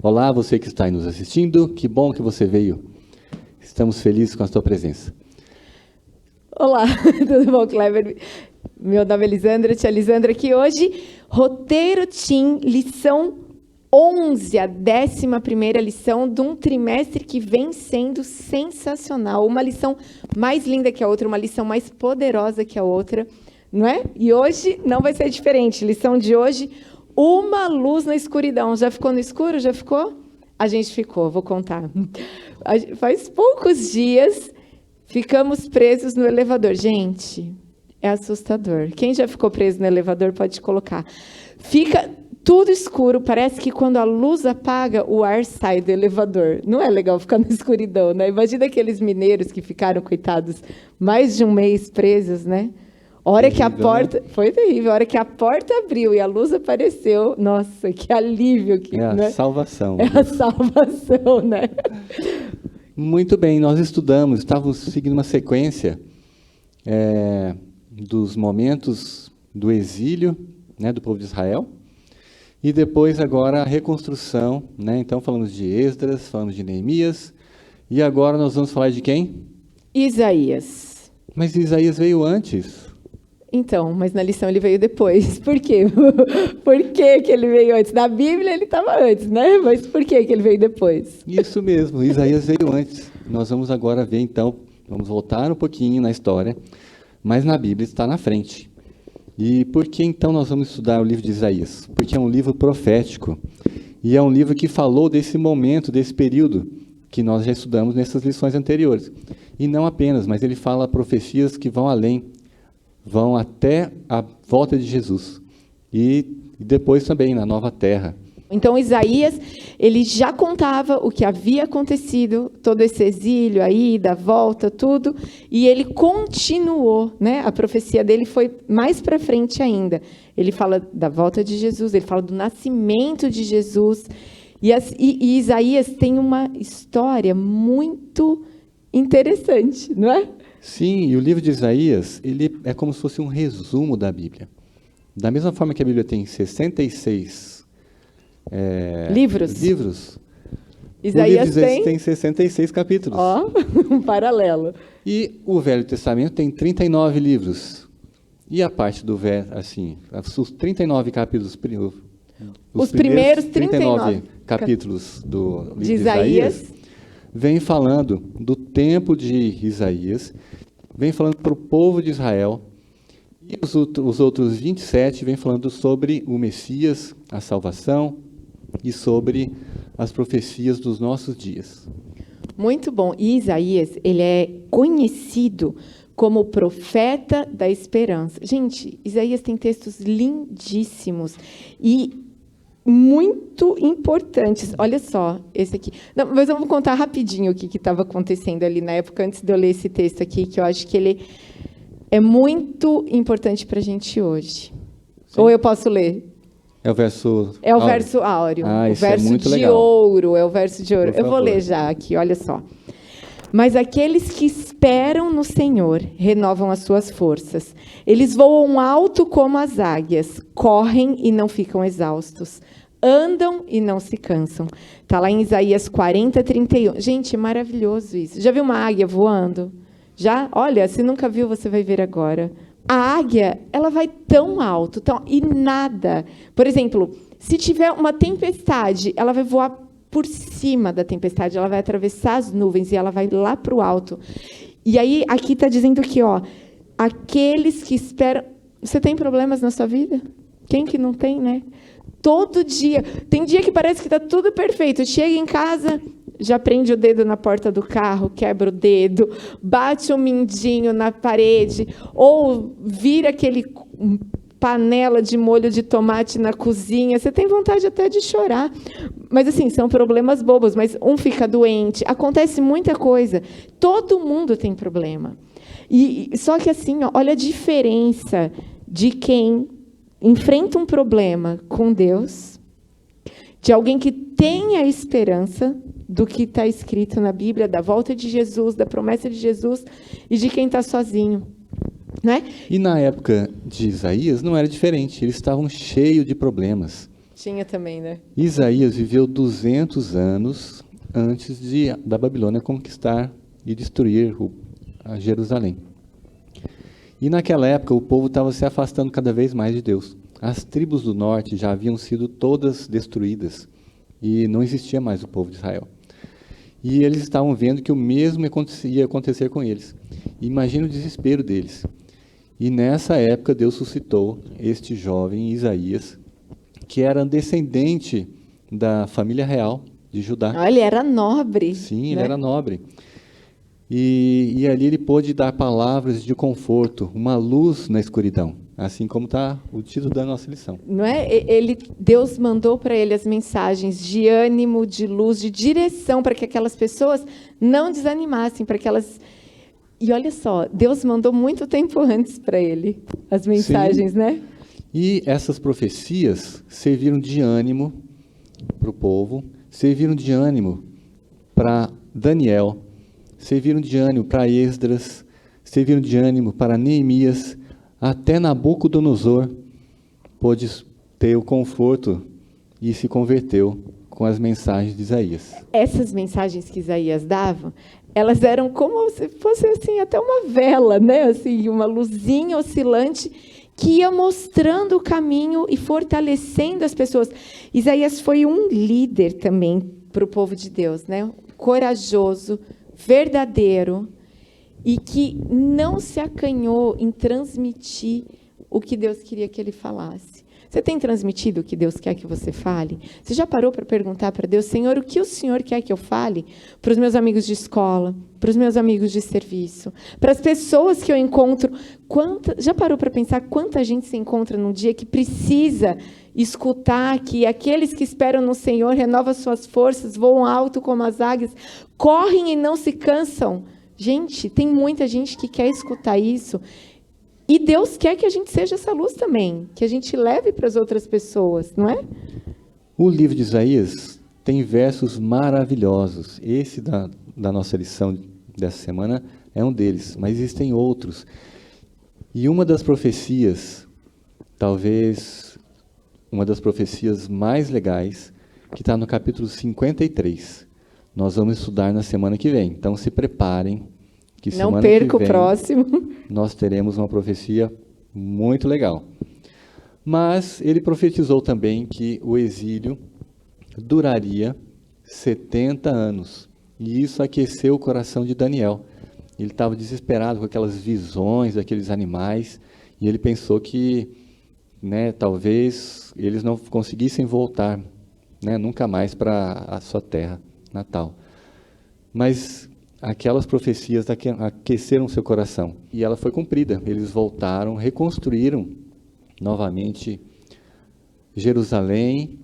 Olá, você que está aí nos assistindo, que bom que você veio. Estamos felizes com a sua presença. Olá, tudo bom, Kleber? Meu nome é Elisandra, tia Elisandra aqui hoje. Roteiro TIM, lição 11, a 11ª lição de um trimestre que vem sendo sensacional. Uma lição mais linda que a outra, uma lição mais poderosa que a outra, não é? E hoje não vai ser diferente. Lição de hoje, uma luz na escuridão. Já ficou no escuro? Já ficou? A gente ficou, vou contar. Faz poucos dias ficamos presos no elevador. Gente, é assustador. Quem já ficou preso no elevador pode colocar. Fica tudo escuro, parece que quando a luz apaga, o ar sai do elevador. Não é legal ficar na escuridão, né? Imagina aqueles mineiros que ficaram, coitados, mais de um mês presos, né? A hora que a porta... Foi terrível. A hora que a porta abriu e a luz apareceu, nossa, que alívio. Que, é né? a salvação. É a salvação, né? Muito bem, nós estávamos seguindo uma sequência dos momentos do exílio, né, do povo de Israel, e depois agora a reconstrução, né? Então falamos de Esdras, falamos de Neemias, e agora nós vamos falar de quem? Isaías. Mas Isaías veio antes. Então, mas na lição ele veio depois. Por quê? Por que ele veio antes? Na Bíblia ele estava antes, né? Mas por que ele veio depois? Isso mesmo, Isaías veio antes. Nós vamos agora ver, então, vamos voltar um pouquinho na história, mas na Bíblia está na frente. E por que, então, nós vamos estudar o livro de Isaías? Porque é um livro profético, e é um livro que falou desse momento, desse período, que nós já estudamos nessas lições anteriores. E não apenas, mas ele fala profecias que vão além, vão até a volta de Jesus. E depois também na nova terra. Então, Isaías, ele já contava o que havia acontecido, todo esse exílio, a ida, a volta, tudo, e ele continuou, né? A profecia dele foi mais para frente ainda. Ele fala da volta de Jesus, ele fala do nascimento de Jesus, e Isaías tem uma história muito interessante, não é? Sim, e o livro de Isaías, ele é como se fosse um resumo da Bíblia. Da mesma forma que a Bíblia tem 66 livros, Isaías o livro de tem 66 capítulos. Ó, um paralelo. E o Velho Testamento tem 39 livros. E a parte do Velho, assim, os 39 capítulos, os primeiros 39 capítulos do livro de Isaías, vem falando do tempo de Isaías, vem falando para o povo de Israel, e os outros 27 vem falando sobre o Messias, a salvação, e sobre as profecias dos nossos dias. Muito bom. E Isaías, ele é conhecido como o profeta da esperança. Gente, Isaías tem textos lindíssimos e muito importantes. Olha só, esse aqui. Não, mas eu vou contar rapidinho o que estava acontecendo ali na época, antes de eu ler esse texto aqui, que eu acho que ele é muito importante para a gente hoje. Sim. Ou eu posso ler? É o verso... É o verso áureo. Ah, o isso verso é muito de legal. ouro. É o verso de ouro. Por eu vou favor. ler já aqui, olha só. Mas aqueles que esperam no Senhor renovam as suas forças. Eles voam alto como as águias, correm e não ficam exaustos, andam e não se cansam. Está lá em Isaías 40, 31. Gente, é maravilhoso isso. Já viu uma águia voando? Já? Olha, se nunca viu, você vai ver agora. A águia, ela vai tão alto, e nada. Por exemplo, se tiver uma tempestade, ela vai voar por cima da tempestade, ela vai atravessar as nuvens e ela vai lá para o alto. E aí, aqui está dizendo que, ó, aqueles que esperam... Você tem problemas na sua vida? Quem que não tem, né? Todo dia. Tem dia que parece que está tudo perfeito. Chega em casa, já prende o dedo na porta do carro, quebra o dedo, bate um mindinho na parede, ou vira aquele panela de molho de tomate na cozinha. Você tem vontade até de chorar. Mas, assim, são problemas bobos, mas um fica doente. Acontece muita coisa. Todo mundo tem problema. Só que, assim, ó, olha a diferença de quem enfrenta um problema com Deus, de alguém que tem a esperança do que está escrito na Bíblia, da volta de Jesus, da promessa de Jesus, e de quem está sozinho. Não é? E na época de Isaías não era diferente, eles estavam cheios de problemas. Tinha também, né? Isaías viveu 200 anos antes da Babilônia conquistar e destruir a Jerusalém. E naquela época o povo estava se afastando cada vez mais de Deus. As tribos do norte já haviam sido todas destruídas e não existia mais o povo de Israel. E eles estavam vendo que o mesmo ia acontecer com eles. Imagina o desespero deles. E nessa época Deus suscitou este jovem Isaías, que era descendente da família real de Judá. Ah, ele era nobre. Sim, ele era nobre. E ali ele pôde dar palavras de conforto, uma luz na escuridão, assim como está o título da nossa lição. Não é? Deus mandou para ele as mensagens de ânimo, de luz, de direção, para que aquelas pessoas não desanimassem, para que elas... E olha só, Deus mandou muito tempo antes para ele as mensagens, Sim. né? E essas profecias serviram de ânimo para o povo, serviram de ânimo para Daniel, serviram de ânimo para Esdras, serviram de ânimo para Neemias, até Nabucodonosor pôde ter o conforto e se converteu com as mensagens de Isaías. Essas mensagens que Isaías dava, elas eram como se fosse assim, até uma vela, né? Assim, uma luzinha oscilante que ia mostrando o caminho e fortalecendo as pessoas. Isaías foi um líder também para o povo de Deus, né? Corajoso, verdadeiro, e que não se acanhou em transmitir o que Deus queria que ele falasse. Você tem transmitido o que Deus quer que você fale? Você já parou para perguntar para Deus, Senhor, o que o Senhor quer que eu fale para os meus amigos de escola, para os meus amigos de serviço, para as pessoas que eu encontro? Já parou para pensar quanta gente se encontra num dia que precisa escutar que aqueles que esperam no Senhor renovam suas forças, voam alto como as águias, correm e não se cansam? Gente, tem muita gente que quer escutar isso. E Deus quer que a gente seja essa luz também, que a gente leve para as outras pessoas, não é? O livro de Isaías tem versos maravilhosos. Esse da nossa lição dessa semana é um deles, mas existem outros. E uma das profecias, talvez uma das profecias mais legais, que está no capítulo 53. Nós vamos estudar na semana que vem. Então, se preparem, que semana não perca que vem, o próximo. Nós teremos uma profecia muito legal. Mas ele profetizou também que o exílio duraria 70 anos. E isso aqueceu o coração de Daniel. Ele estava desesperado com aquelas visões daqueles animais, e ele pensou que, talvez eles não conseguissem voltar, nunca mais para a sua terra natal. Mas aquelas profecias aqueceram seu coração, e ela foi cumprida. Eles voltaram, reconstruíram novamente Jerusalém,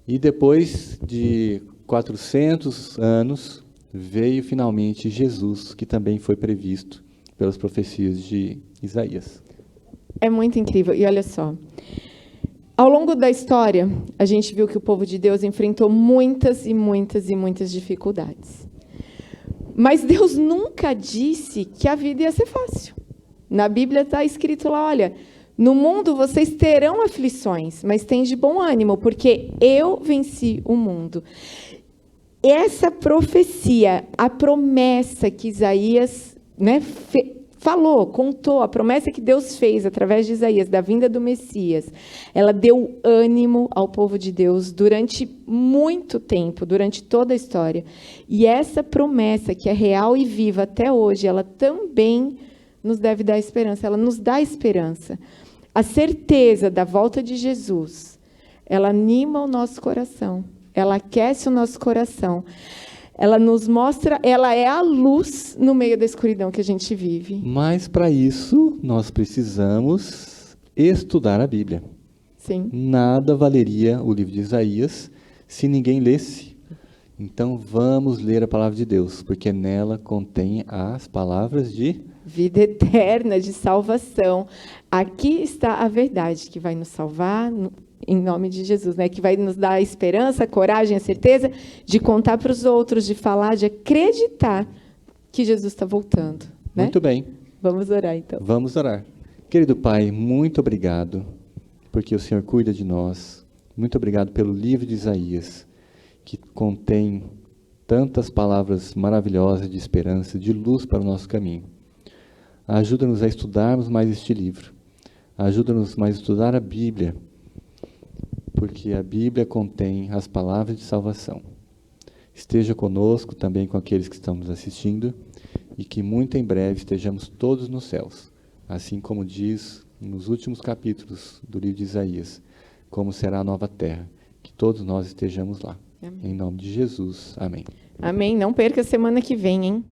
e depois de 400 anos, veio finalmente Jesus, que também foi previsto pelas profecias de Isaías. É muito incrível. E olha só, ao longo da história, a gente viu que o povo de Deus enfrentou muitas e muitas e muitas dificuldades. Mas Deus nunca disse que a vida ia ser fácil. Na Bíblia está escrito lá, olha, no mundo vocês terão aflições, mas tem de bom ânimo, porque eu venci o mundo. Essa profecia, a promessa que Isaías falou, contou, a promessa que Deus fez através de Isaías, da vinda do Messias, ela deu ânimo ao povo de Deus durante muito tempo, durante toda a história. E essa promessa, que é real e viva até hoje, ela também nos deve dar esperança, ela nos dá esperança. A certeza da volta de Jesus, ela anima o nosso coração, ela aquece o nosso coração. Ela nos mostra, ela é a luz no meio da escuridão que a gente vive. Mas para isso, nós precisamos estudar a Bíblia. Sim. Nada valeria o livro de Isaías se ninguém lesse. Então vamos ler a palavra de Deus, porque nela contém as palavras de vida eterna, de salvação. Aqui está a verdade que vai nos salvar, em nome de Jesus, que vai nos dar a esperança, a coragem, a certeza de contar para os outros, de falar, de acreditar que Jesus está voltando. Muito bem. Vamos orar, então. Vamos orar. Querido Pai, muito obrigado, porque o Senhor cuida de nós. Muito obrigado pelo livro de Isaías, que contém tantas palavras maravilhosas de esperança, de luz para o nosso caminho. Ajuda-nos a estudarmos mais este livro. Ajuda-nos mais a estudar a Bíblia, porque a Bíblia contém as palavras de salvação. Esteja conosco, também com aqueles que estão nos assistindo, e que muito em breve estejamos todos nos céus, assim como diz nos últimos capítulos do livro de Isaías, como será a nova terra, que todos nós estejamos lá. Amém. Em nome de Jesus, amém. Amém. Não perca a semana que vem, hein?